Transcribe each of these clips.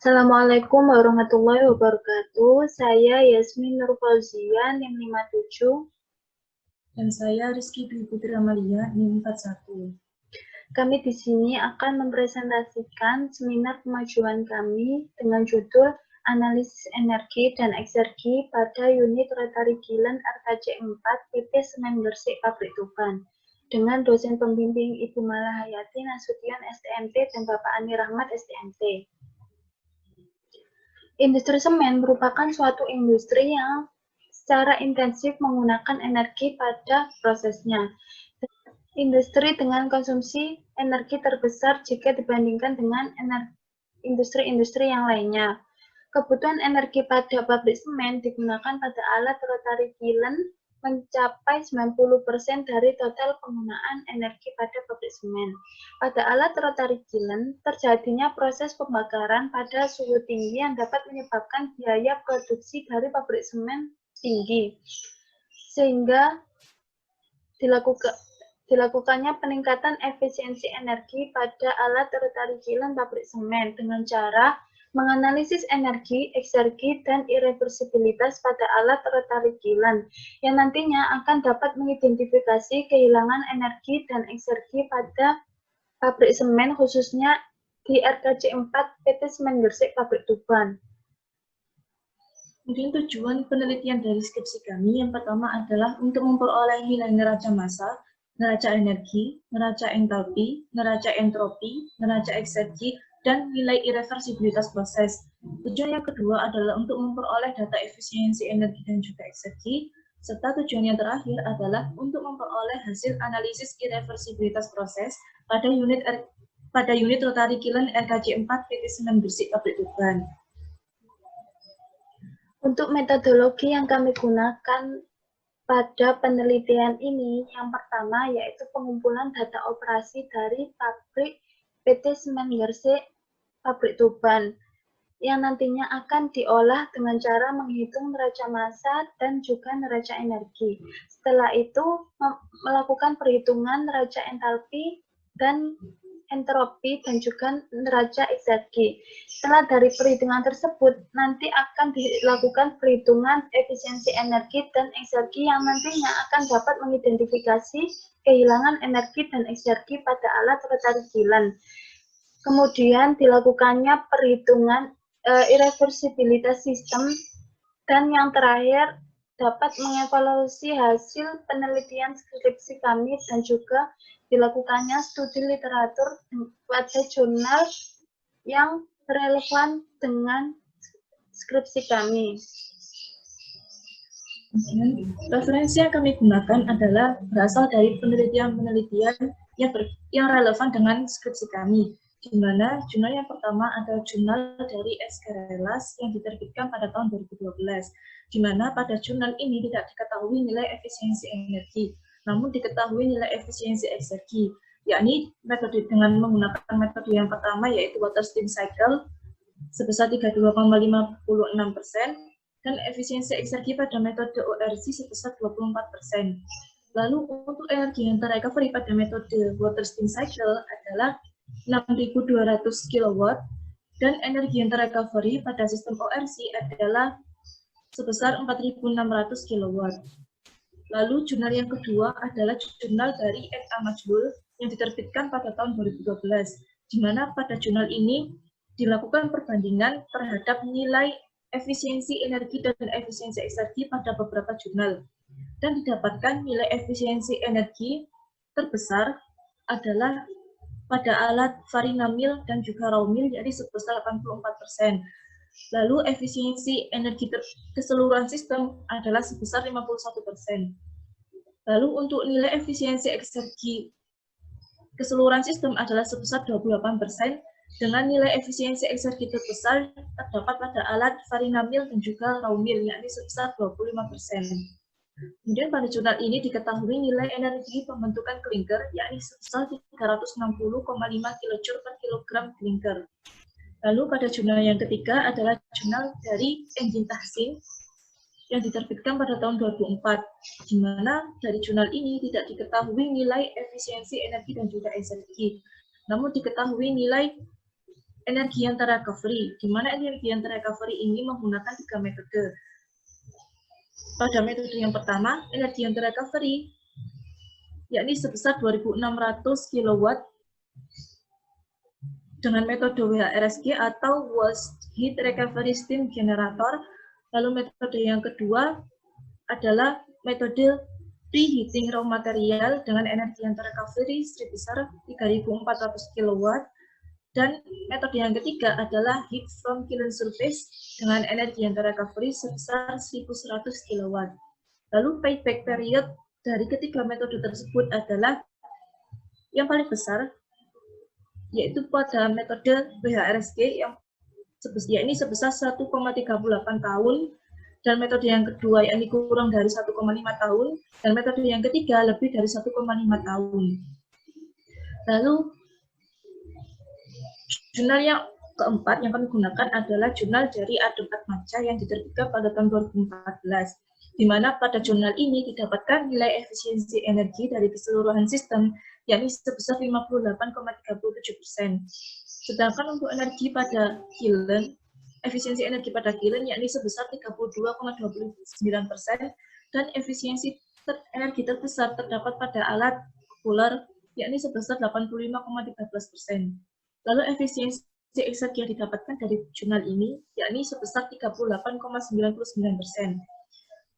Assalamualaikum warahmatullahi wabarakatuh. Saya Yasmin Nur Fauzia, NIM 57. Dan saya Rizky Dwi Putri Amalia, NIM 41. Kami di sini akan mempresentasikan seminar kemajuan kami dengan judul Analisis Energi dan Eksergi pada unit Rotary Gilen RKJ 4 PT Semen Gresik Pabrik Tuban dengan dosen pembimbing Ibu Malahayati Nasution STMT dan Bapak Ani Rahmat STMT. Industri semen merupakan suatu industri yang secara intensif menggunakan energi pada prosesnya. Industri dengan konsumsi energi terbesar jika dibandingkan dengan industri-industri yang lainnya. Kebutuhan energi pada pabrik semen digunakan pada alat Rotary Gilen mencapai 90% dari total penggunaan energi pada pabrik semen. Pada alat Rotary Gilen, terjadinya proses pembakaran pada suhu tinggi yang dapat menyebabkan biaya produksi dari pabrik semen tinggi, sehingga dilakukannya peningkatan efisiensi energi pada alat Rotary Gilen pabrik semen dengan cara menganalisis energi, eksergi, dan irreversibilitas pada alat Rotary Gilen yang nantinya akan dapat mengidentifikasi kehilangan energi dan eksergi pada pabrik semen khususnya di RKJ 4 PT Semen Gresik Pabrik Tuban. Kemudian tujuan penelitian dari skripsi kami yang pertama adalah untuk memperoleh nilai neraca massa, neraca energi, neraca entalpi, neraca entropi, neraca eksergi, dan nilai irreversibilitas proses. Tujuan yang kedua adalah untuk memperoleh data efisiensi energi dan juga eksergi, serta tujuan yang terakhir adalah untuk memperoleh hasil analisis irreversibilitas proses pada unit Rotary Gilen RKJ 4 PT Semen Gresik Pabrik Tuban. Untuk metodologi yang kami gunakan pada penelitian ini, yang pertama yaitu pengumpulan data operasi dari pabrik PT Semen Gresik Pabrik Tuban yang nantinya akan diolah dengan cara menghitung neraca massa dan juga neraca energi. Setelah itu melakukan perhitungan neraca entalpi dan entropi dan juga neraca eksergi. Setelah dari perhitungan tersebut, nanti akan dilakukan perhitungan efisiensi energi dan eksergi yang nantinya akan dapat mengidentifikasi kehilangan energi dan eksergi pada alat Rotary Gilen. Kemudian dilakukannya perhitungan irreversibilitas sistem, dan yang terakhir dapat mengevaluasi hasil penelitian skripsi kami dan juga dilakukannya studi literatur pada jurnal yang relevan dengan skripsi kami. Referensi yang kami gunakan adalah berasal dari penelitian-penelitian yang relevan dengan skripsi kami, di mana jurnal yang pertama adalah jurnal dari Escarelas yang diterbitkan pada tahun 2012, di mana pada jurnal ini tidak diketahui nilai efisiensi energi, namun diketahui nilai efisiensi eksergi, yakni metode dengan menggunakan metode yang pertama yaitu water steam cycle sebesar 32,56%, dan efisiensi eksergi pada metode ORC sebesar 24%. Lalu untuk energi yang terrecovery pada metode water steam cycle adalah 6.200 kW, dan energi yang terrecovery pada sistem ORC adalah sebesar 4.600 kW. Lalu jurnal yang kedua adalah jurnal dari N.A. Majbul yang diterbitkan pada tahun 2012, di mana pada jurnal ini dilakukan perbandingan terhadap nilai efisiensi energi dan efisiensi eksergi pada beberapa jurnal, dan didapatkan nilai efisiensi energi terbesar adalah pada alat Varinamil dan juga Raumil, yakni sebesar 84%. Lalu efisiensi energi keseluruhan sistem adalah sebesar 51%. Lalu untuk nilai efisiensi eksergi keseluruhan sistem adalah sebesar 28%, dengan nilai efisiensi eksergi terbesar terdapat pada alat Varinamil dan juga Raumil, yakni sebesar 25%. Kemudian pada jurnal ini diketahui nilai energi pembentukan klinker, yakni sebesar 360,5 kJ per kilogram klinker. Lalu pada jurnal yang ketiga adalah jurnal dari Engine Tahsin yang diterbitkan pada tahun 2004, di mana dari jurnal ini tidak diketahui nilai efisiensi energi dan juga eksergi, namun diketahui nilai energi yang terrecovery, di mana energi yang terrecovery ini menggunakan 3 metode. Pada metode yang pertama, energi yang terrecovery, yakni sebesar 2.600 kW dengan metode WHRSG atau Waste Heat Recovery Steam Generator. Lalu metode yang kedua adalah metode preheating raw material dengan energi yang terrecovery sebesar 3.400 kW. Dan metode yang ketiga adalah heat from kiln surface dengan energi yang terrecovery sebesar 1.100 kW. Lalu payback period dari ketiga metode tersebut adalah yang paling besar, yaitu pada metode WHRSG yang sebesar 1,38 tahun, dan metode yang kedua yakni kurang dari 1,5 tahun, dan metode yang ketiga lebih dari 1,5 tahun. Lalu jurnal yang keempat yang kami gunakan adalah jurnal dari Adem Atmaca yang diterbitkan pada tahun 2014, di mana pada jurnal ini didapatkan nilai efisiensi energi dari keseluruhan sistem yakni sebesar 58,37%. Sedangkan untuk energi pada kiln, efisiensi energi pada kiln yakni sebesar 32,29%, dan efisiensi energi terbesar terdapat pada alat cooler yakni sebesar 85,13%. Lalu efisiensi eksergi yang didapatkan dari jurnal ini yakni sebesar 38,99%,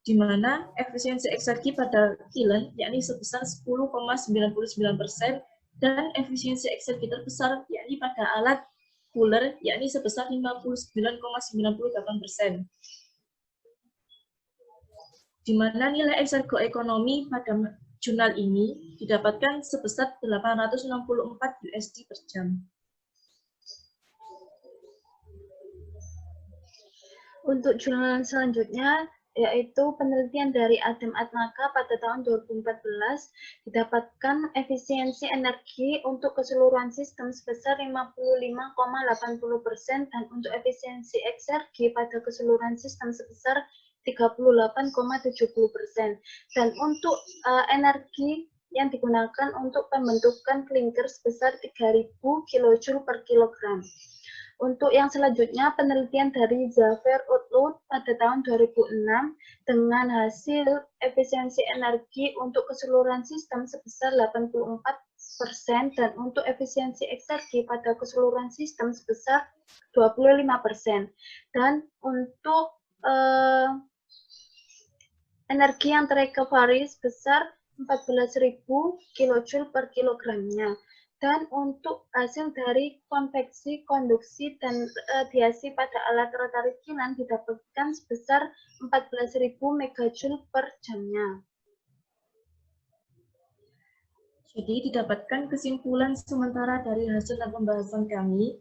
di mana efisiensi eksergi pada kiln yakni sebesar 10,99%, dan efisiensi eksergi terbesar yakni pada alat cooler yakni sebesar 59,98%. Di mana nilai eksergoekonomi pada jurnal ini didapatkan sebesar 864 USD per jam. Untuk jurnal selanjutnya, yaitu penelitian dari Adem Atmaca pada tahun 2014, didapatkan efisiensi energi untuk keseluruhan sistem sebesar 55,80% dan untuk efisiensi eksergi pada keseluruhan sistem sebesar 38,70%. Dan untuk energi yang digunakan untuk pembentukan klinker sebesar 3.000 kJ per kilogram. Untuk yang selanjutnya, penelitian dari Xaver Outlook pada tahun 2006 dengan hasil efisiensi energi untuk keseluruhan sistem sebesar 84% dan untuk efisiensi eksergi pada keseluruhan sistem sebesar 25%. Dan untuk energi yang terrecovery sebesar 14.000 kJ per kilogramnya. Dan untuk hasil dari konveksi, konduksi, dan radiasi pada alat rotary kiln didapatkan sebesar 14.000 MJ per jamnya. Jadi didapatkan kesimpulan sementara dari hasil pembahasan kami,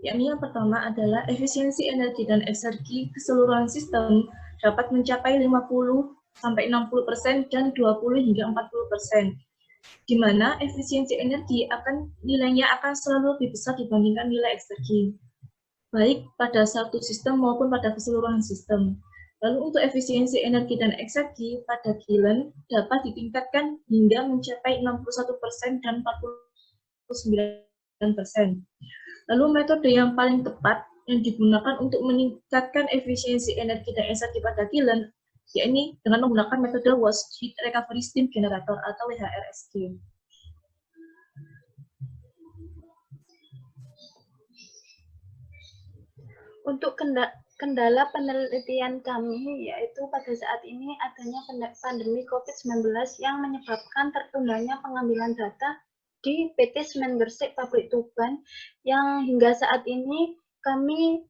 yakni yang pertama adalah efisiensi energi dan eksergi keseluruhan sistem dapat mencapai 50-60% dan 20 hingga 40%. Di mana efisiensi energi nilainya akan selalu lebih besar dibandingkan nilai eksergi, baik pada satu sistem maupun pada keseluruhan sistem. Lalu untuk efisiensi energi dan eksergi pada kiln dapat ditingkatkan hingga mencapai 61% dan 49%. Lalu metode yang paling tepat yang digunakan untuk meningkatkan efisiensi energi dan eksergi pada kiln yakni dengan menggunakan metode Waste Heat Recovery Steam Generator atau WHRSG. Untuk kendala penelitian kami, yaitu pada saat ini adanya pandemi COVID-19 yang menyebabkan tertundanya pengambilan data di PT Semen Gresik Pabrik Tuban, yang hingga saat ini kami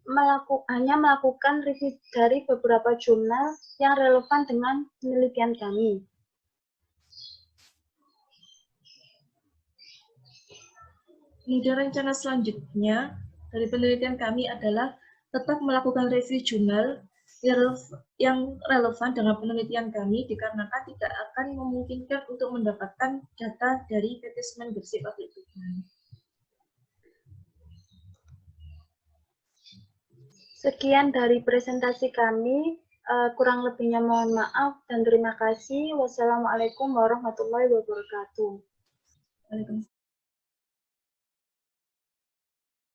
hanya melakukan review dari beberapa jurnal yang relevan dengan penelitian kami. Kemudian rencana selanjutnya dari penelitian kami adalah tetap melakukan review jurnal yang relevan dengan penelitian kami dikarenakan tidak akan memungkinkan untuk mendapatkan data dari PT Semen Gresik Pabrik Tuban. Sekian dari presentasi kami, kurang lebihnya mohon maaf dan terima kasih. Wassalamualaikum warahmatullahi wabarakatuh. Waalaikumsalam.